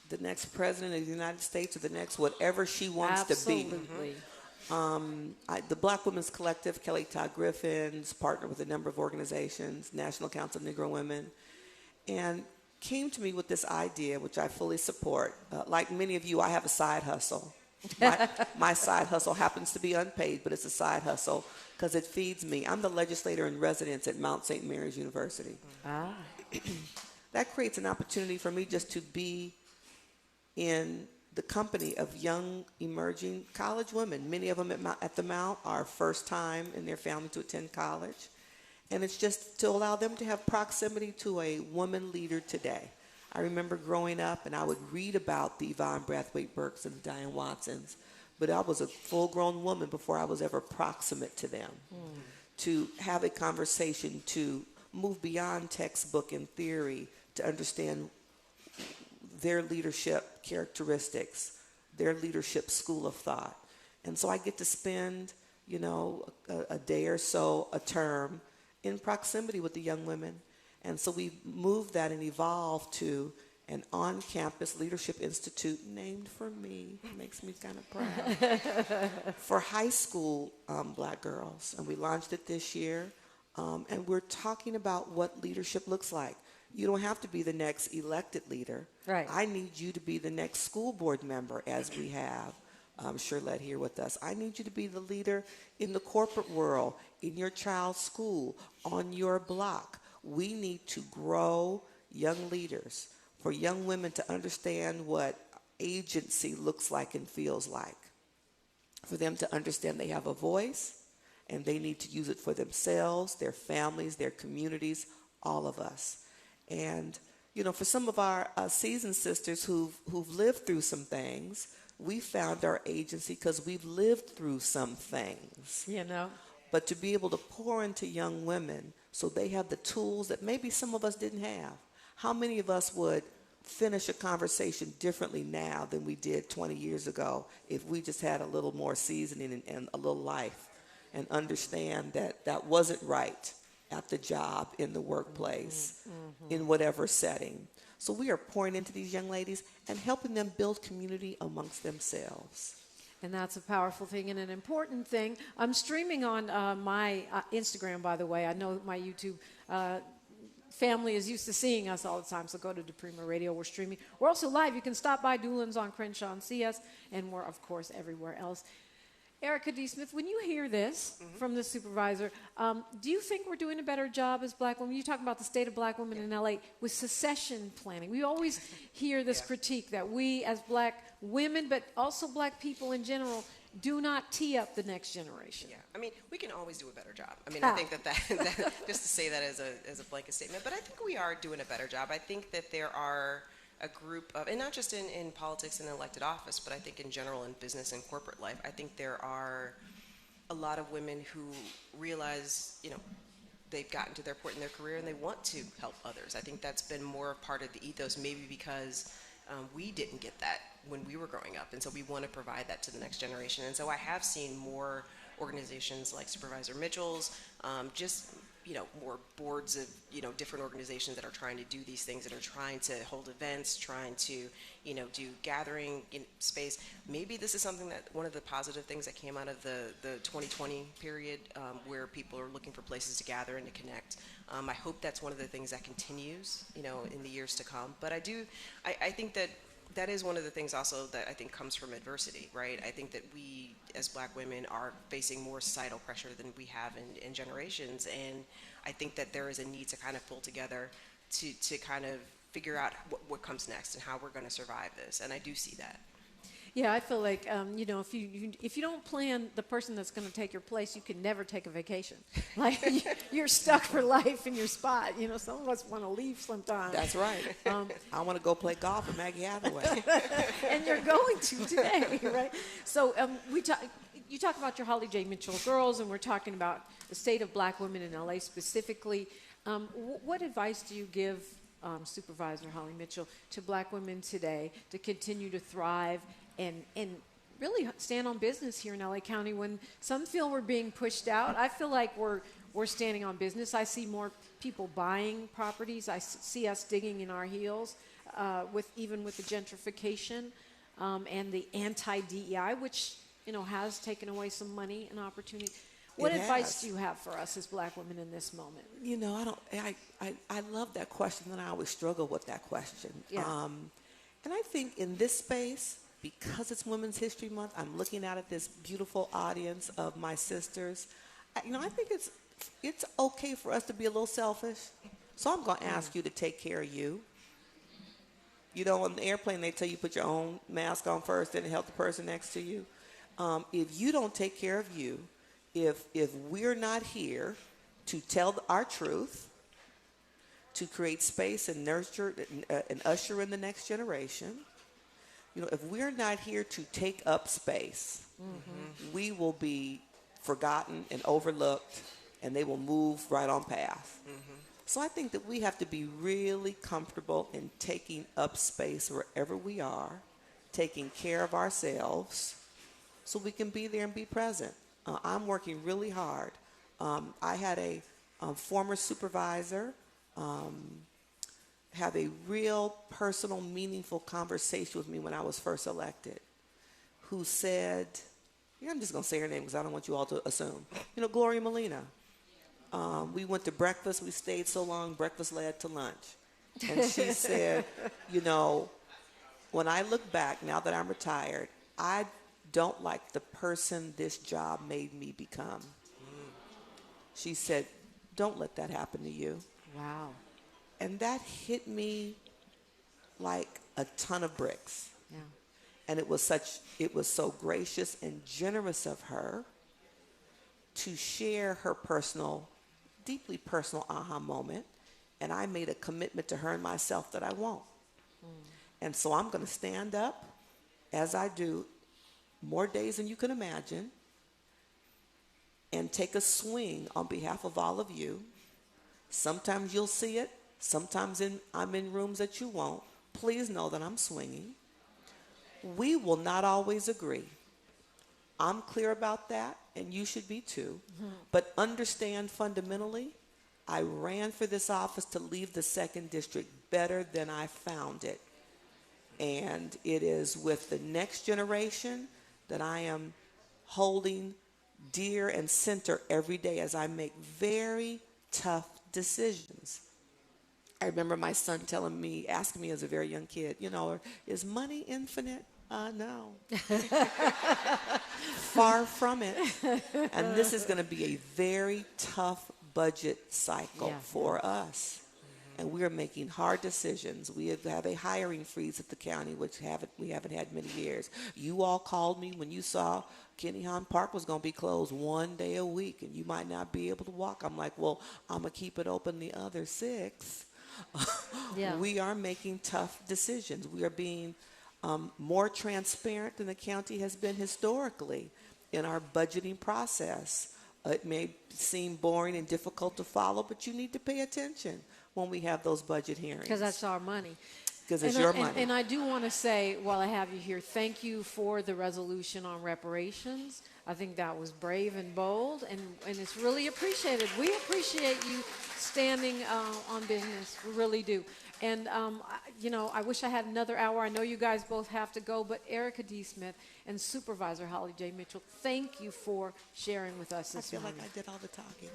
The next president of the United States or the next whatever she wants to be. Absolutely. The Black Women's Collective, Kelly Todd Griffin's partnered with a number of organizations, National Council of Negro Women, and came to me with this idea, which I fully support. Like many of you, I have a side hustle. My side hustle happens to be unpaid, but it's a side hustle because it feeds me. I'm the legislator in residence at Mount St. Mary's University. Ah. That creates an opportunity for me just to be in the company of young, emerging college women. Many of them at the Mount are first time in their family to attend college. And it's just to allow them to have proximity to a woman leader today. I remember growing up, and I would read about the Yvonne Brathwaite Burkes and the Diane Watsons, but I was a full-grown woman before I was ever proximate to them. To have a conversation, to move beyond textbook and theory, to understand their leadership characteristics, their leadership school of thought. And so I get to spend, a day or so, a term, in proximity with the young women. And so we moved that and evolved to an on-campus leadership institute named for me. It makes me kind of proud. For high school black girls. And we launched it this year. And we're talking about what leadership looks like. You don't have to be the next elected leader. Right. I need you to be the next school board member, as we have Shirlette here with us. I need you to be the leader in the corporate world, in your child's school, on your block. We need to grow young leaders, for young women to understand what agency looks like and feels like, for them to understand they have a voice and they need to use it for themselves, their families, their communities, all of us. And, for some of our seasoned sisters who've lived through some things, we found our agency because we've lived through some things. But to be able to pour into young women so they have the tools that maybe some of us didn't have. How many of us would finish a conversation differently now than we did 20 years ago if we just had a little more seasoning and a little life and understand that that wasn't right at the job, in the workplace, in whatever setting. So we are pouring into these young ladies and helping them build community amongst themselves. And that's a powerful thing and an important thing. I'm streaming on my Instagram, by the way. I know my YouTube family is used to seeing us all the time, so go to Diprima Radio. We're streaming. We're also live. You can stop by Dulans on Crenshaw and see us, and we're, of course, everywhere else. Erica D. Smith, when you hear this from the supervisor, do you think we're doing a better job as black women? You talk about the state of black women in LA with succession planning. We always hear this critique that we as black women, but also black people in general, do not tee up the next generation. Yeah, I mean, we can always do a better job. I mean, I think that just to say that as a blanket statement, but I think we are doing a better job. I think that there are a group of, and not just in politics and elected office, but I think in general in business and corporate life, I think there are a lot of women who realize, they've gotten to their point in their career and they want to help others. I think that's been more part of the ethos, maybe because we didn't get that when we were growing up, and so we want to provide that to the next generation. And so I have seen more organizations like Supervisor Mitchell's, more boards of, different organizations that are trying to do these things, that are trying to hold events, trying to, do gathering in space. Maybe this is something that one of the positive things that came out of the 2020 period, where people are looking for places to gather and to connect. I hope that's one of the things that continues, in the years to come. But I think that is one of the things also that I think comes from adversity, right? I think that we, as black women, are facing more societal pressure than we have in generations. And I think that there is a need to kind of pull together to kind of figure out what comes next and how we're going to survive this. And I do see that. Yeah, I feel like, if you don't plan the person that's going to take your place, you can never take a vacation. Like, you're stuck for life in your spot. Some of us want to leave sometimes. That's right. I want to go play golf with Maggie Hathaway. And you're going to today, right? So you talk about your Holly J. Mitchell girls, and we're talking about the state of black women in LA specifically. What advice do you give, Supervisor Holly Mitchell, to black women today to continue to thrive and really stand on business here in LA County when some feel we're being pushed out? I feel like we're standing on business. I see more people buying properties. I see us digging in our heels with the gentrification and the anti-DEI, which has taken away some money and opportunity. What advice do you have for us as black women in this moment? I love that question, and I always struggle with that question. Yeah. And I think in this space, because it's Women's History Month, I'm looking out at this beautiful audience of my sisters. I think it's okay for us to be a little selfish. So I'm going to ask you to take care of you. On the airplane, they tell you put your own mask on first, then help the person next to you. If you don't take care of you, if we're not here to tell our truth, to create space and nurture and usher in the next generation, if we're not here to take up space, we will be forgotten and overlooked, and they will move right on past. So I think that we have to be really comfortable in taking up space wherever we are, taking care of ourselves, so we can be there and be present. I'm working really hard. I had a former supervisor have a real personal, meaningful conversation with me when I was first elected, who said, I'm just going to say her name because I don't want you all to assume, Gloria Molina. We went to breakfast. We stayed so long, breakfast led to lunch. And she said, when I look back, now that I'm retired, I don't like the person this job made me become. She said, don't let that happen to you. Wow. And that hit me like a ton of bricks. Yeah. And it was so gracious and generous of her to share her deeply personal aha moment. And I made a commitment to her and myself that I won't. And so I'm going to stand up, as I do more days than you can imagine, and take a swing on behalf of all of you. Sometimes you'll see it. Sometimes I'm in rooms that you won't. Please know that I'm swinging. We will not always agree. I'm clear about that, and you should be too. But understand fundamentally, I ran for this office to leave the 2nd District better than I found it. And it is with the next generation that I am holding dear and center every day as I make very tough decisions. I remember my son asking me as a very young kid, is money infinite? No. Far from it. And this is going to be a very tough budget cycle for us. And we are making hard decisions. We have a hiring freeze at the county, which we haven't had many years. You all called me when you saw Kenny Hahn Park was going to be closed 1 day a week, and you might not be able to walk. I'm like, well, I'm going to keep it open the other 6. We are making tough decisions. We are being more transparent than the county has been historically in our budgeting process. It may seem boring and difficult to follow, but you need to pay attention when we have those budget hearings. Because that's our money. Because it's your money. And I do want to say, while I have you here, thank you for the resolution on reparations. I think that was brave and bold, and it's really appreciated. We appreciate you standing on business. We really do. And, I wish I had another hour. I know you guys both have to go, but Erica D. Smith and Supervisor Holly J. Mitchell, thank you for sharing with us this morning. I feel like I did all the talking.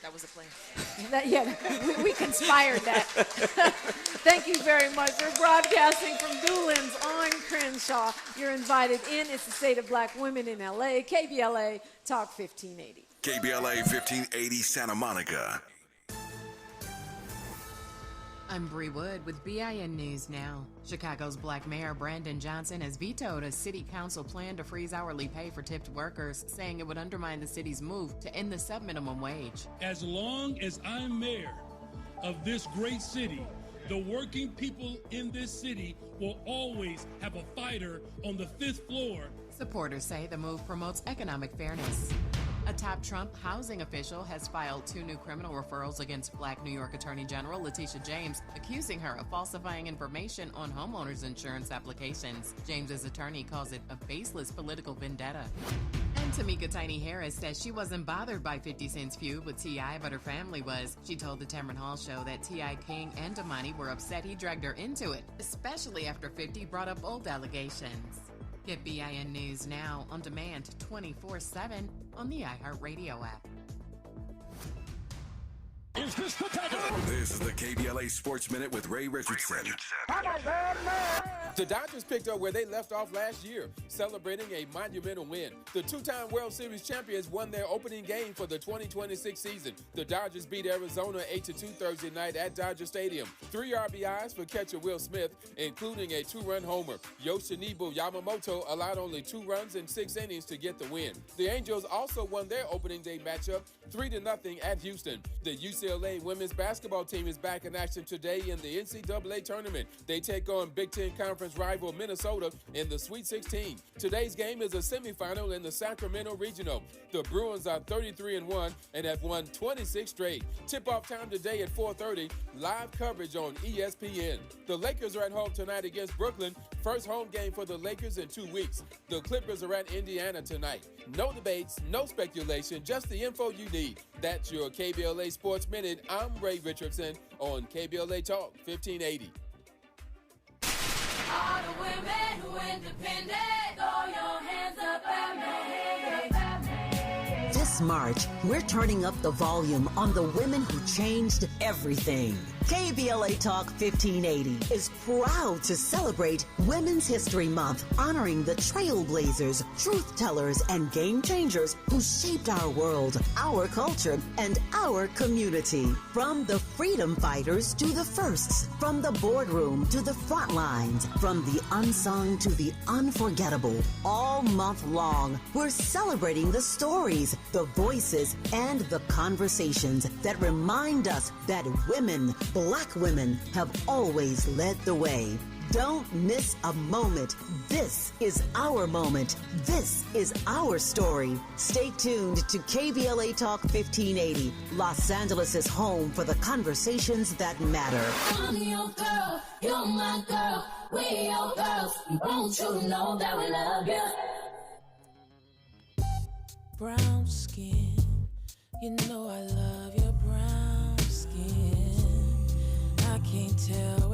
That was a plan. We conspired that. Thank you very much. We're broadcasting from Dulans on Crenshaw. You're invited in. It's the State of Black Women in L.A., KBLA Talk 1580. KBLA 1580 Santa Monica. I'm Bree Wood with BIN News Now. Chicago's Black Mayor Brandon Johnson has vetoed a city council plan to freeze hourly pay for tipped workers, saying it would undermine the city's move to end the sub-minimum wage. As long as I'm mayor of this great city, the working people in this city will always have a fighter on the 5th floor. Supporters say the move promotes economic fairness. A top Trump housing official has filed 2 new criminal referrals against Black New York Attorney General Letitia James, accusing her of falsifying information on homeowners' insurance applications. James's attorney calls it a baseless political vendetta. And Tamika Tiny Harris says she wasn't bothered by 50 Cent's feud with T.I., but her family was. She told the Tamron Hall show that T.I. King and Damani were upset he dragged her into it, especially after 50 brought up old allegations. Get BIN News Now on demand 24/7 on the iHeartRadio app. Is this the This is the KBLA Sports Minute with Ray Richardson. I'm a bad man. The Dodgers picked up where they left off last year, celebrating a monumental win. The two-time World Series champions won their opening game for the 2026 season. The Dodgers beat Arizona 8-2 Thursday night at Dodger Stadium. 3 RBIs for catcher Will Smith, including a 2-run homer. Yoshinobu Yamamoto allowed only 2 runs in 6 innings to get the win. The Angels also won their opening day matchup 3-0 at Houston. The UCLA women's basketball team is back in action today in the NCAA tournament. They take on Big Ten Conference rival Minnesota in the Sweet 16. Today's game is a semifinal in the Sacramento Regional. The Bruins are 33-1 and have won 26 straight. Tip-off time today at 4:30. Live coverage on ESPN. The Lakers are at home tonight against Brooklyn. First home game for the Lakers in 2 weeks. The Clippers are at Indiana tonight. No debates, no speculation, just the info you need. That's your KBLA Sports Minute. I'm Ray Richardson on KBLA Talk 1580. All the women who independent, throw your hands up at me. This March, we're turning up the volume on the women who changed everything. KBLA Talk 1580 is proud to celebrate Women's History Month, honoring the trailblazers, truth tellers, and game changers who shaped our world, our culture, and our community. From the freedom fighters to the firsts, from the boardroom to the front lines, from the unsung to the unforgettable. All month long, we're celebrating the stories, the voices, and the conversations that remind us that women, Black women, have always led the way. Don't miss a moment. This is our moment. This is our story. Stay tuned to KBLA Talk 1580, Los Angeles' home for the conversations that matter. I'm your girl, you're my girl, we your girls. Won't you know that we love you? Brown skin, you know I love your brown skin. I can't tell